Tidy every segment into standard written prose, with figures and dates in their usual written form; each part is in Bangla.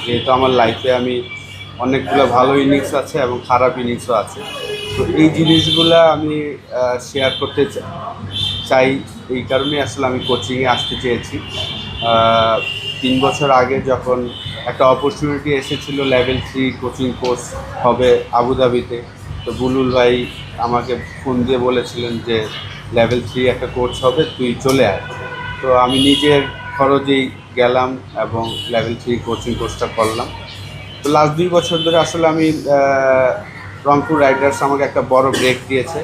যেহেতু আমার লাইফে আমি অনেকগুলো ভালো ইনিংস আছে এবং খারাপ ইনিংসও আছে। তো এই জিনিসগুলো আমি শেয়ার করতে চাই। এই কারণে আসলে আমি কোচিংয়ে আসতে চেয়েছি। 3 বছর আগে যখন একটা অপরচুনিটি এসেছিল লেভেল 3 কোচিং কোর্স হবে আবুধাবিতে, তো বুলুল ভাই আমাকে ফোন দিয়ে বলেছিলেন যে লেভেল 3 একটা কোর্স হবে, তুই চলে আয়। তো আমি নিজের খরচেই গেলাম এবং লেভেল 3 কোচিং কোর্সটা করলাম। তো লাস্ট 2 বছর ধরে আসলে আমি রংপুর রাইডার্স আমাকে একটা বড় ব্রেক দিয়েছে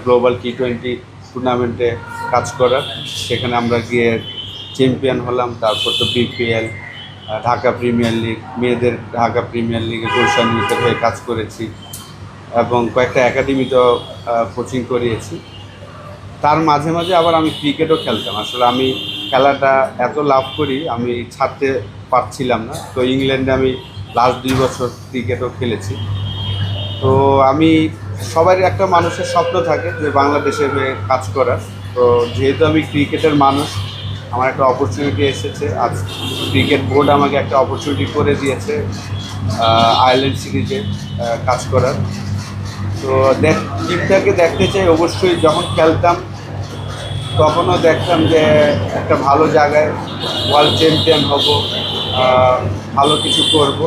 গ্লোবাল T20 টুর্নামেন্টে কাজ করার। সেখানে আমরা গিয়ে চ্যাম্পিয়ন হলাম। তারপর তো বিপিএল, ঢাকা প্রিমিয়ার লিগ, মেয়েদের ঢাকা প্রিমিয়ার লিগে গুলশান ইউথের হয়ে কাজ করেছি এবং কয়েকটা একাডেমিতেও কোচিং করিয়েছি। তার মাঝে মাঝে আবার আমি ক্রিকেটও খেলতাম। আসলে আমি খেলাটা এত লাভ করি, আমি ছাড়তে পারছিলাম না। তো ইংল্যান্ডে আমি লাস্ট 2 বছর ক্রিকেটও খেলেছি। তো আমি সবারই একটা মানুষের স্বপ্ন থাকে যে বাংলাদেশের হয়ে কাজ করার। তো যেহেতু আমি ক্রিকেটের মানুষ, আমার একটা অপরচুনিটি এসেছে। আজ ক্রিকেট বোর্ড আমাকে একটা অপরচুনিটি করে দিয়েছে আয়ারল্যান্ড সিরিজে কাজ করার। তো টিমটাকে দেখতে চাই অবশ্যই। যখন খেলতাম তখনও দেখতাম যে একটা ভালো জায়গায় ওয়ার্ল্ড চ্যাম্পিয়ন হব, ভালো কিছু করব।